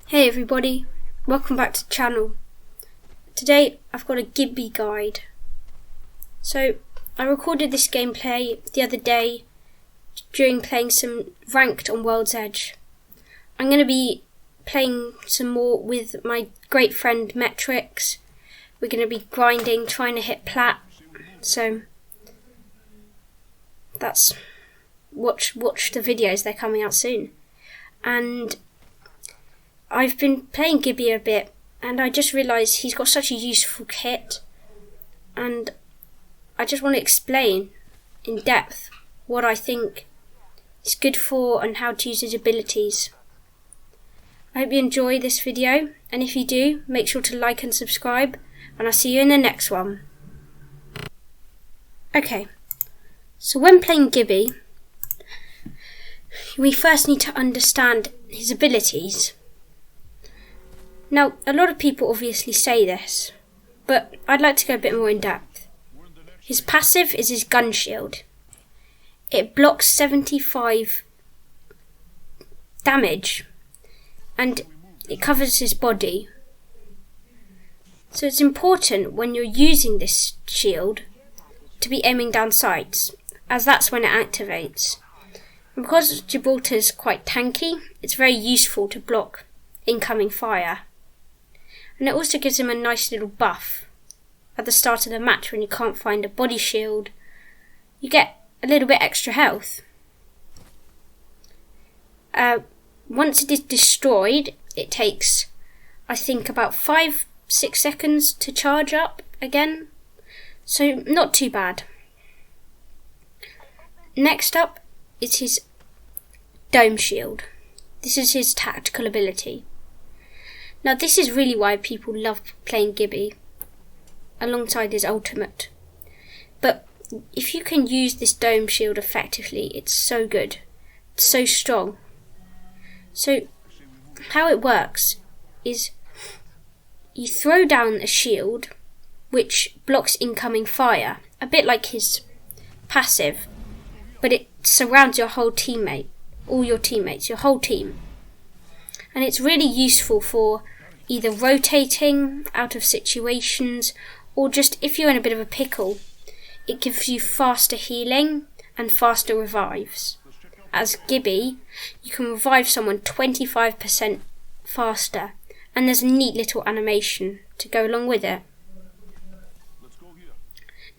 Hey everybody, welcome back to the channel. Today I've got a Gibby guide. So I recorded this gameplay the other day during playing some ranked on World's Edge. I'm going to be playing some more with my great friend Metrics. We're going to be grinding, trying to hit plat. So that's watch the videos, they're coming out soon. And I've been playing Gibby a bit, and I just realised he's got such a useful kit, and I just want to explain in depth what I think it's good for and how to use his abilities. I hope you enjoy this video, and if you do, make sure to like and subscribe, and I'll see you in the next one. Okay, so when playing Gibby, we first need to understand his abilities. Now, a lot of people obviously say this, but I'd like to go a bit more in depth. His passive is his gun shield. It blocks 75 damage, and it covers his body. So it's important when you're using this shield to be aiming down sights, as that's when it activates. And because Gibraltar is quite tanky, it's very useful to block incoming fire. And it also gives him a nice little buff at the start of the match when you can't find a body shield. You get a little bit extra health. Once it is destroyed, it takes, I think, about 5-6 seconds to charge up again. So not too bad. Next up is his dome shield. This is his tactical ability. Now this is really why people love playing Gibby alongside his ultimate. But if you can use this dome shield effectively, it's so good. It's so strong. So how it works is you throw down a shield which blocks incoming fire, a bit like his passive, but it surrounds your whole teammate, all your teammates, your whole team. And it's really useful for either rotating out of situations, or just if you're in a bit of a pickle, it gives you faster healing and faster revives. As Gibby, you can revive someone 25% faster, and there's a neat little animation to go along with it.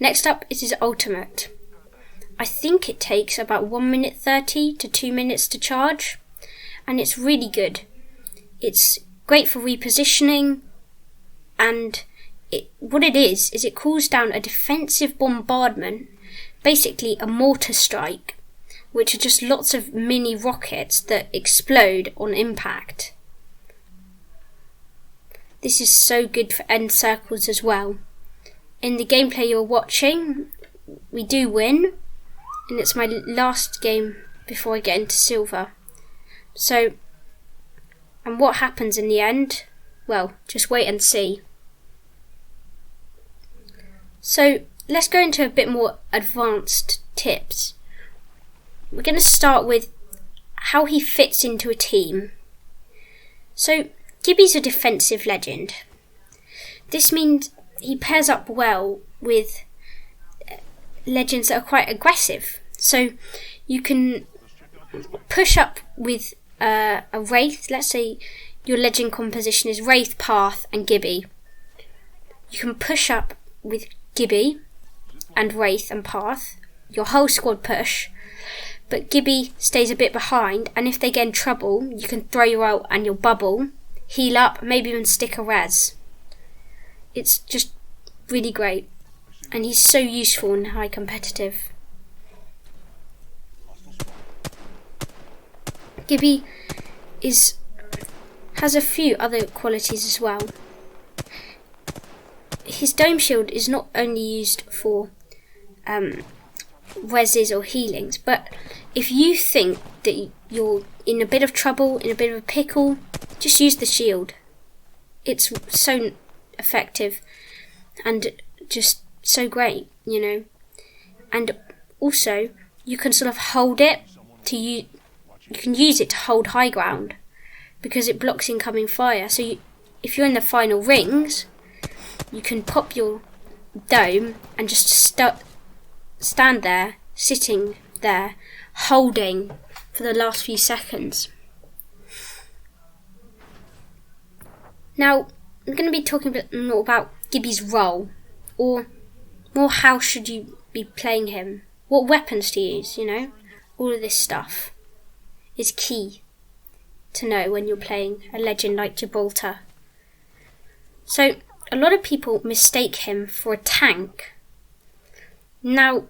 Next up is his ultimate. I think it takes about 1 minute 30 to 2 minutes to charge, and it's really good. It's great for repositioning, and what it is it cools down a defensive bombardment, basically a mortar strike, which are just lots of mini rockets that explode on impact. This is so good for end circles as well. In the gameplay you're watching, we do win, and it's my last game before I get into silver. So, and what happens in the end? Well, just wait and see. So let's go into a bit more advanced tips. We're going to start with how he fits into a team. So Gibby's a defensive legend. This means he pairs up well with legends that are quite aggressive. So you can push up with a Wraith. Let's say your legend composition is Wraith, Path and Gibby. You can push up with Gibby and Wraith and Path, your whole squad push, but Gibby stays a bit behind, and if they get in trouble you can throw your ult and your bubble, heal up, maybe even stick a res. It's just really great, and he's so useful in high competitive. Gibby has a few other qualities as well. His dome shield is not only used for reses or healings, but if you think that you're in a bit of trouble, in a bit of a pickle, just use the shield. It's so effective and just so great, you know. And also you can sort of hold it to you can use it to hold high ground. because it blocks incoming fire. So if you're in the final rings, you can pop your dome and just stand there, sitting there, holding for the last few seconds. Now, I'm going to be talking a bit more about Gibby's role, or more how should you be playing him, what weapons to use, all of this stuff is key to know when you're playing a legend like Gibraltar. So, a lot of people mistake him for a tank. Now,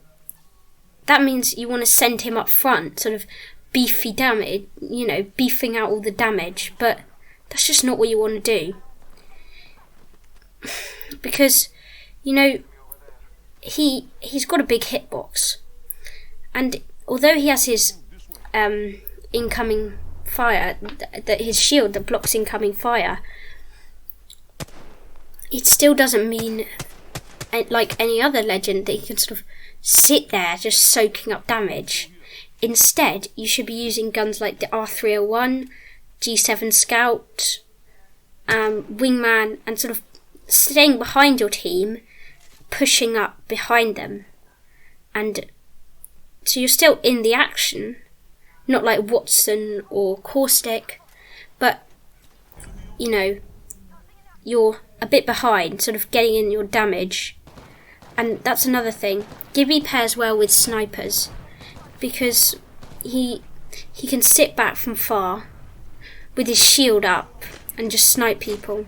that means you want to send him up front, sort of beefy damage, beefing out all the damage, but that's just not what you want to do. Because, he's got a big hitbox. And although he has his incoming fire, his shield that blocks incoming fire, it still doesn't mean, like any other legend, that he can sort of sit there just soaking up damage. Instead, you should be using guns like the R301, G7 Scout, Wingman, and sort of staying behind your team, pushing up behind them. And so you're still in the action, not like Watson or Caustic, but, you're a bit behind, sort of getting in your damage. And that's another thing. Gibby pairs well with snipers, because he can sit back from far with his shield up and just snipe people.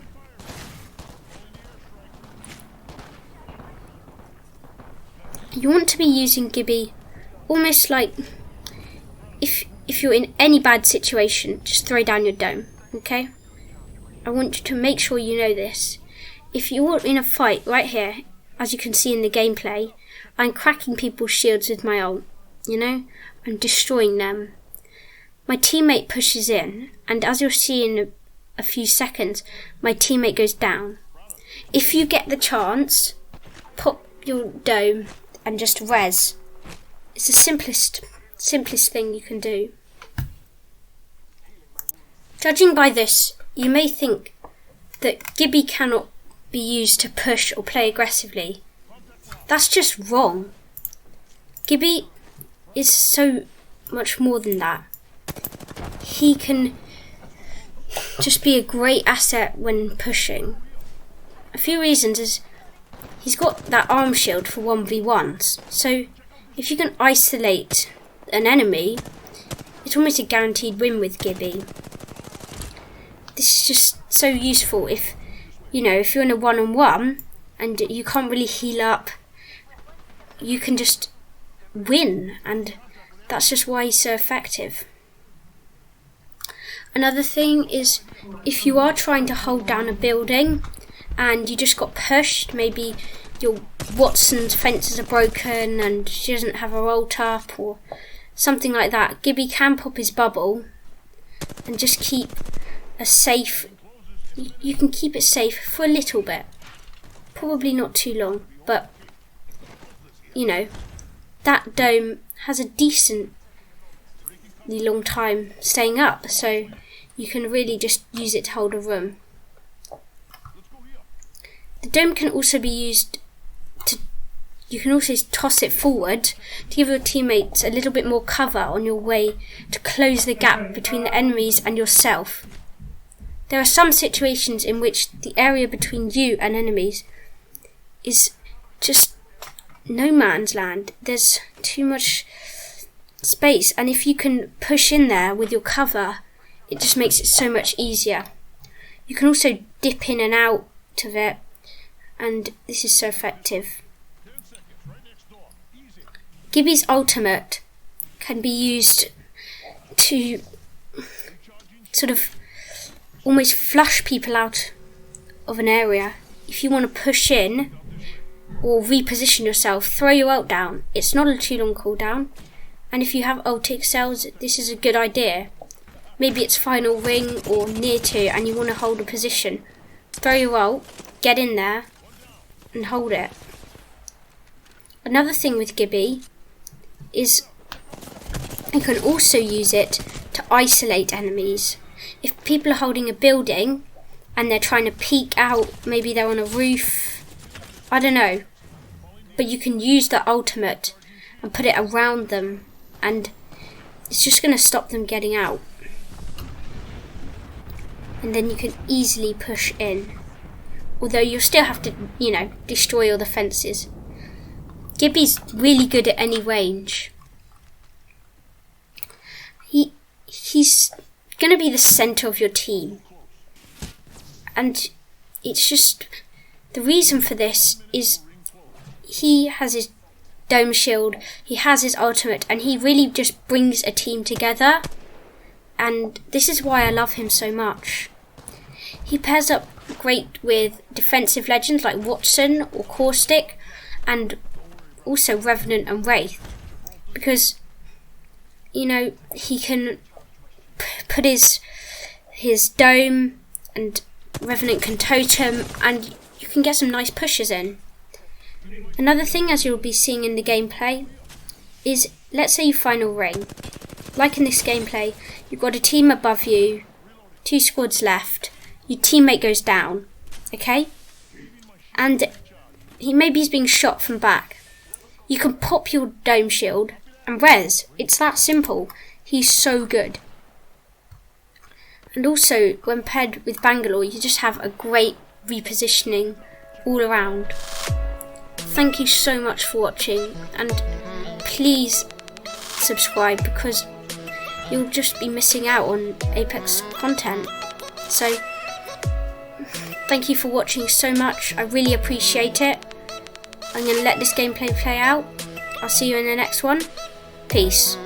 You want to be using Gibby almost like if you're in any bad situation, just throw down your dome, okay? I want you to make sure you know this. If you're in a fight right here, as you can see in the gameplay, I'm cracking people's shields with my ult, I'm destroying them. My teammate pushes in, and as you'll see in a few seconds, my teammate goes down. If you get the chance, pop your dome and just res. It's the simplest thing you can do. Judging by this, you may think that Gibby cannot be used to push or play aggressively. That's just wrong. Gibby is so much more than that. He can just be a great asset when pushing. A few reasons is he's got that arm shield for 1v1s, so if you can isolate an enemy, it's almost a guaranteed win with Gibby. This is just so useful if you're in a one-on-one and you can't really heal up, you can just win, and that's just why he's so effective. Another thing is, if you are trying to hold down a building and you just got pushed, maybe your Watson's fences are broken and she doesn't have her ult up or something like that, Gibby can pop his bubble and just keep a safe. You can keep it safe for a little bit, probably not too long, but that dome has a decently long time staying up, so you can really just use it to hold a room. The dome can also be used you can also toss it forward to give your teammates a little bit more cover on your way to close the gap between the enemies and yourself. There are some situations in which the area between you and enemies is just no man's land. There's too much space, and if you can push in there with your cover, it just makes it so much easier. You can also dip in and out of it, and this is so effective. Gibby's ultimate can be used to sort of almost flush people out of an area. If you want to push in or reposition yourself, throw your ult down. It's not a too long cooldown, and if you have ult excels, this is a good idea. Maybe it's final ring or near to and you want to hold a position. Throw your ult, get in there and hold it. Another thing with Gibby is you can also use it to isolate enemies. if people are holding a building and they're trying to peek out, maybe they're on a roof, I don't know, but you can use the ultimate and put it around them, and it's just going to stop them getting out. And then you can easily push in, although you'll still have to, destroy all the fences. Gibby's really good at any range. He's going to be the centre of your team, and it's just, the reason for this is he has his dome shield, he has his ultimate, and he really just brings a team together, and this is why I love him so much. He pairs up great with defensive legends like Watson or Caustic, and also Revenant and Wraith, because he can put his dome, and Revenant can totem, and you can get some nice pushes in. Another thing, as you'll be seeing in the gameplay, is let's say you final ring. Like in this gameplay, you've got a team above you, 2 squads left, your teammate goes down, okay? And he's being shot from back. You can pop your dome shield and res. It's that simple. He's so good. And also, when paired with Bangalore, you just have a great repositioning all around. Thank you so much for watching, and please subscribe, because you'll just be missing out on Apex content. So, thank you for watching so much. I really appreciate it. I'm going to let this gameplay play out. I'll see you in the next one. Peace.